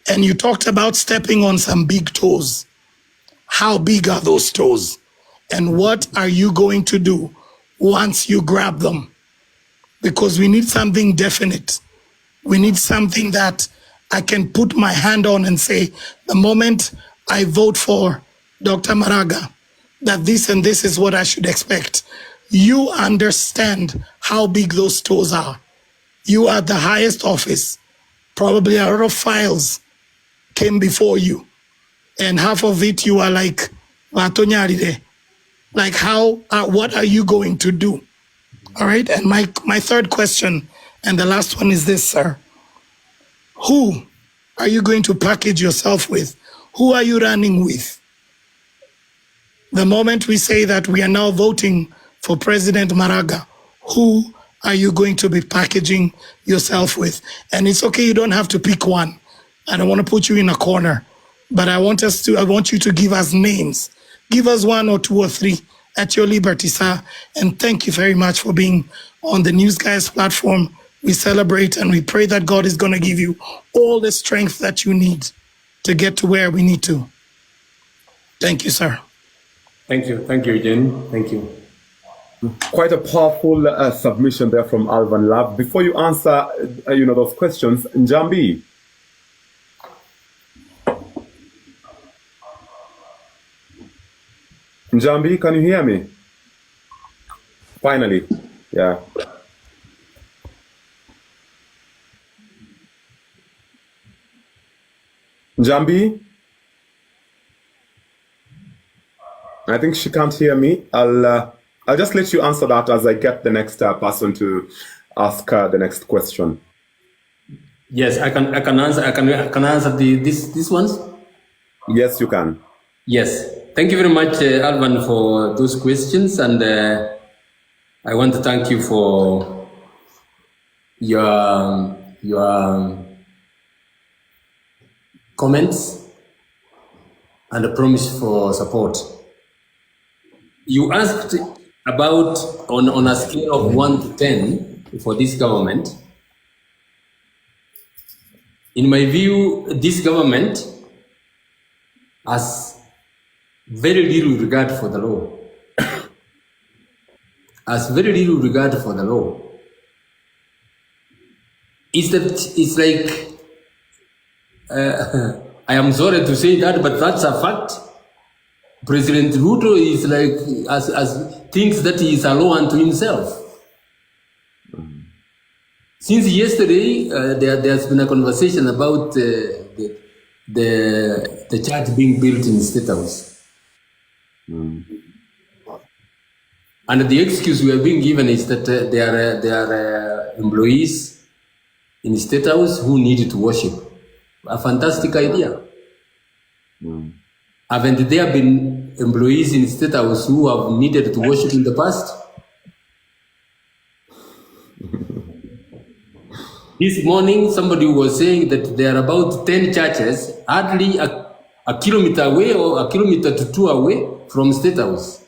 And you talked about stepping on some big toes. How big are those toes? And what are you going to do once you grab them? Because we need something definite. We need something that I can put my hand on and say, the moment I vote for Dr. Maraga, that this and this is what I should expect. You understand how big those toes are. You are the highest office. Probably a lot of files came before you. And half of it you are like, like what are you going to do? All right. And my third question, and the last one is this, sir. Who are you going to package yourself with? Who are you running with? The moment we say that we are now voting for President Maraga, who are you going to be packaging yourself with? And it's okay, you don't have to pick one. I don't want to put you in a corner, but I want you to give us names. Give us 1 or 2 or 3 at your liberty, sir. And thank you very much for being on the News Guys platform. We celebrate and we pray that God is going to give you all the strength that you need to get to where we need to. Thank you, sir. Thank you. Thank you, Eugene. Thank you. Quite a powerful submission there from Alvan Love. Before you answer, those questions, Njambi. Njambi, can you hear me? Finally, yeah. Njambi? I think she can't hear me. I'll just let you answer that as I get the next person to ask the next question. Yes, I can answer. I can answer these ones. Yes, you can. Yes, thank you very much, Alvan, for those questions, and I want to thank you for your comments and the promise for support. You asked about on a scale of 1 to 10 for this government. In my view, this government has very little regard for the law. Has very little regard for the law. It's like I am sorry to say that, but that's a fact. President Ruto is like as thinks that he is a law unto himself. Since yesterday, there's been a conversation about the church being built in State House. And the excuse we are being given is that there are employees in State House who need to worship. A fantastic idea. Haven't there been employees in State House who have needed to worship in the past? This morning, somebody was saying that there are about 10 churches, hardly a kilometer away or a kilometer to 2 away from State House.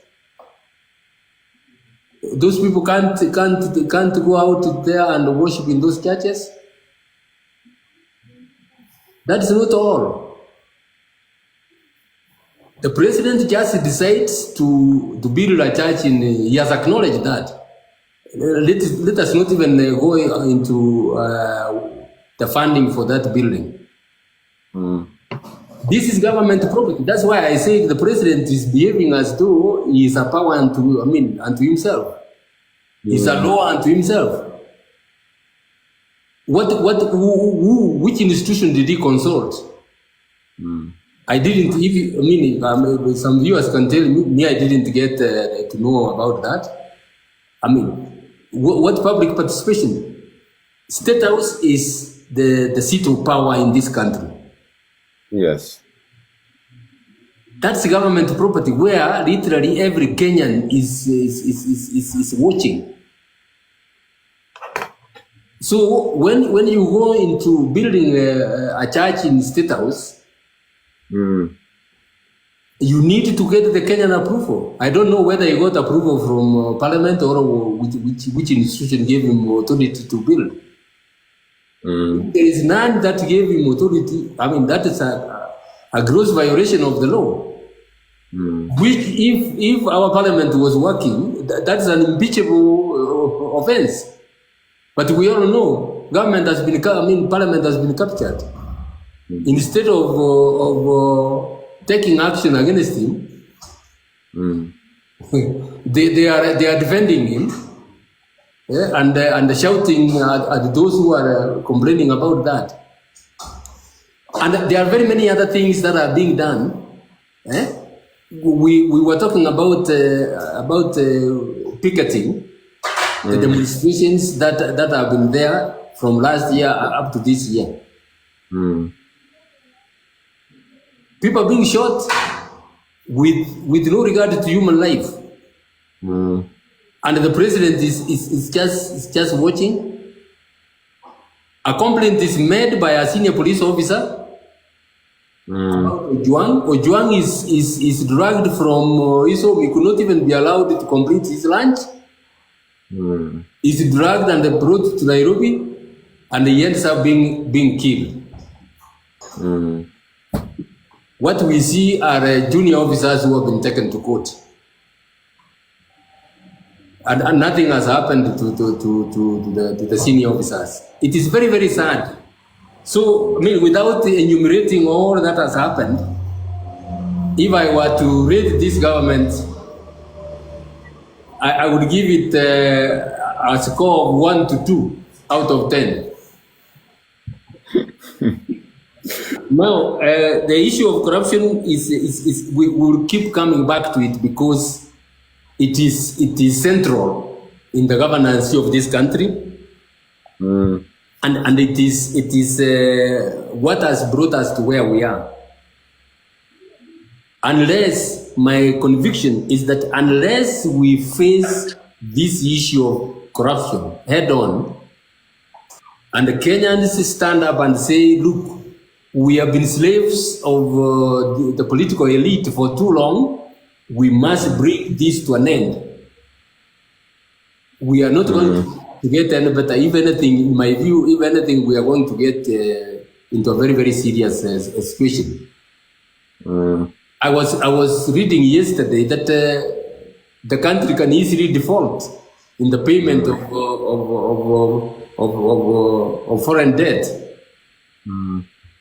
Those people can't go out there and worship in those churches. That's not all. The president just decides to build a church he has acknowledged that. Let us not even go into the funding for that building. This is government property. That's why I say the president is behaving as though he is a power unto himself. He's a law unto himself. Which institution did he consult? I didn't even, some viewers can tell me I didn't get to know about that. What public participation? State House is the seat of power in this country. Yes. That's government property where literally every Kenyan is watching. So when you go into building a church in State House, you need to get the Kenyan approval. I don't know whether he got approval from Parliament or which institution gave him authority to build. There is none that gave him authority. I mean, that is a gross violation of the law. Which, if our parliament was working, that's an impeachable offense. But we all know parliament has been captured. Instead of taking action against him, they are defending him, and shouting at those who are complaining about that. And there are very many other things that are being done. We were talking about picketing, the demonstrations that have been there from last year up to this year. People are being shot with no regard to human life, and the president is just watching. A complaint is made by a senior police officer. Ojwang is dragged from Isom. He could not even be allowed to complete his lunch. He's dragged and brought to Nairobi, and he ends up being killed. What we see are junior officers who have been taken to court, and nothing has happened to the senior officers. It is very, very sad. So, I mean, without enumerating all that has happened, if I were to rate this government, I would give it a score of 1 to 2 out of 10. Now, the issue of corruption is we will keep coming back to it because it is central in the governance of this country. And it is what has brought us to where we are. Unless, my conviction is that unless we face this issue of corruption head on, and the Kenyans stand up and say, look, we have been slaves of the political elite for too long, we must bring this to an end. We are not going to get any better. If anything, in my view, we are going to get into a very, very serious situation. I was reading yesterday that the country can easily default in the payment of foreign debt.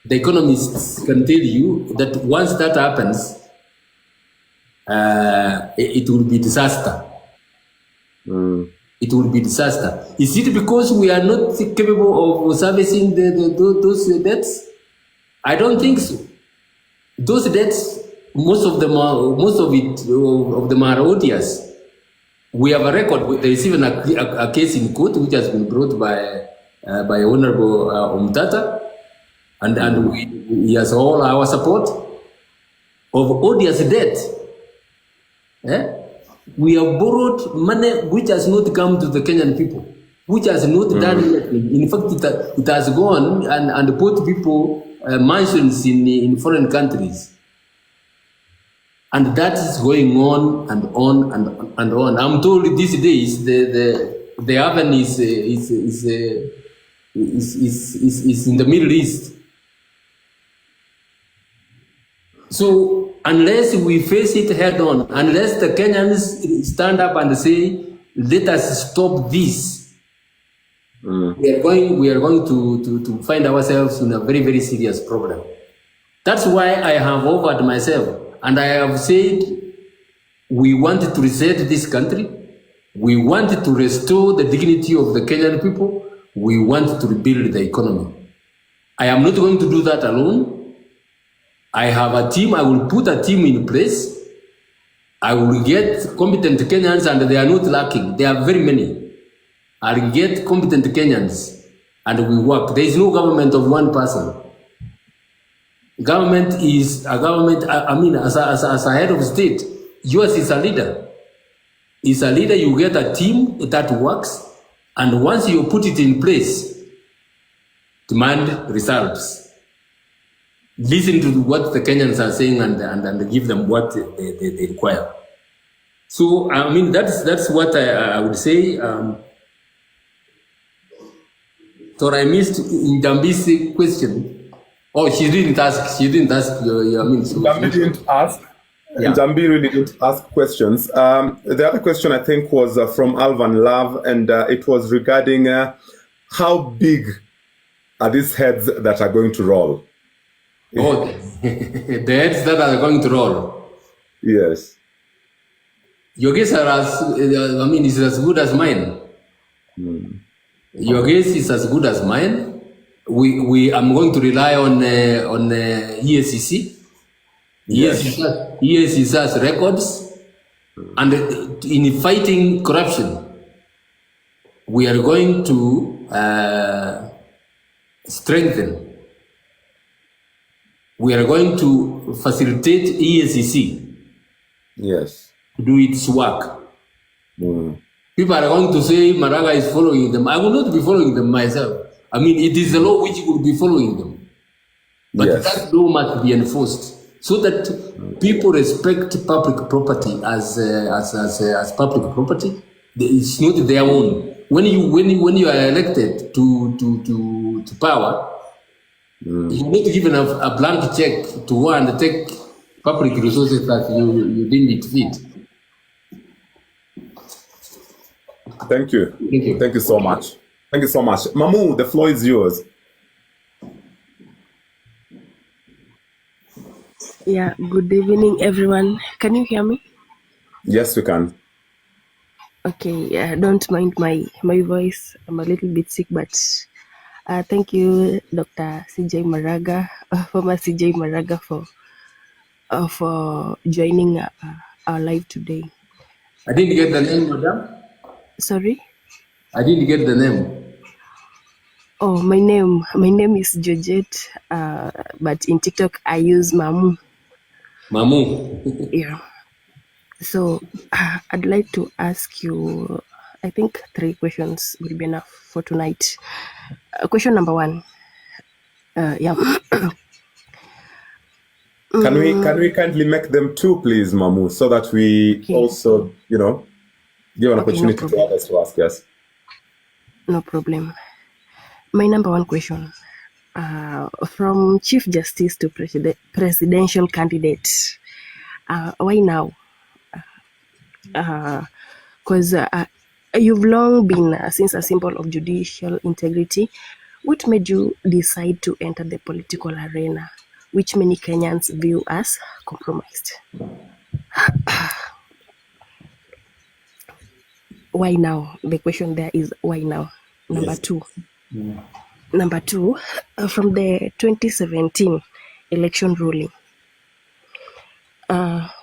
The economists can tell you that once that happens, it will be disaster. It will be disaster. Is it because we are not capable of servicing those debts? I don't think so. Those debts, most of them are odious. We have a record. There is even a case in court which has been brought by Honorable Omtata, and he has all our support of odious debt. We have borrowed money which has not come to the Kenyan people, which has not done anything. In fact, it has gone and put people mansions in foreign countries. And that is going on and on and on. I'm told these days the haven is in the Middle East. So unless we face it head on, unless the Kenyans stand up and say, let us stop this, we are going to find ourselves in a very, very serious problem. That's why I have offered myself, and I have said, we want to reset this country. We want to restore the dignity of the Kenyan people. We want to rebuild the economy. I am not going to do that alone. I have a team. I will put a team in place. I will get competent Kenyans, and they are not lacking. There are very many. I will get competent Kenyans, and we work. There is no government of one person. Government is a government. I mean, as a head of state, yours is a leader. Is a leader. You get a team that works, and once you put it in place, demand results. Listen to what the Kenyans are saying and give them what they require. So, I mean, that's what I would say. So I missed in Jambi's question. Oh, she didn't ask. She didn't ask your I mean, so Jambi didn't ask. Yeah. Jambi really didn't ask questions. The other question I think was from Alvan Love, and it was regarding how big are these heads that are going to roll? Oh, the heads that are going to roll. Yes. Your guess are is as good as mine. Your guess is as good as mine. I'm going to rely on EACC. Yes. EACC has records, and in fighting corruption, we are going to strengthen. We are going to facilitate EACC Yes. to do its work. People are going to say Maraga is following them. I will not be following them myself. I mean, it is the law which will be following them. But Yes. that law must be enforced so that people respect public property as public property. It's not their own. When you are elected to power, you need to give a blank check to go and take public resources that you deem it fit. Thank you. Thank you. Thank you so much. Thank you so much. Mamu, the floor is yours. Yeah, good evening, everyone. Can you hear me? Yes, we can. Okay, don't mind my voice. I'm a little bit sick, but thank you, Dr. CJ Maraga, former CJ Maraga, for joining our live today. I didn't get the name, madam. Sorry? I didn't get the name. Oh, my name is Georgette, but in TikTok I use Mamu. Mamu. Yeah. So I'd like to ask you, I think 3 questions will be enough for tonight. Question number 1. Yeah. Can we kindly make them 2, please, Mamu, so that we Okay. also, give an Okay, no opportunity to problem. others to ask us. No problem. My number 1 question. From Chief Justice to presidential candidate, why now? Because you've long been since a symbol of judicial integrity. What made you decide to enter the political arena, which many Kenyans view as compromised? Why now? The question there is why now? Number 2. Number 2, from the 2017 election ruling,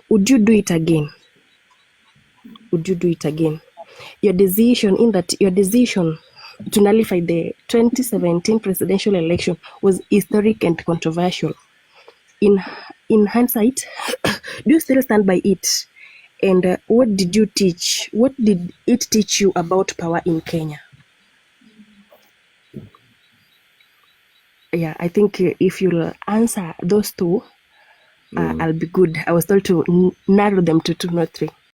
would you do it again? Would you do it again? Your decision to nullify the 2017 presidential election was historic and controversial. In hindsight, do you still stand by it? And what did you teach? What did it teach you about power in Kenya? Yeah, I think if you'll answer those 2, I'll be good. I was told to narrow them to 2, not 3.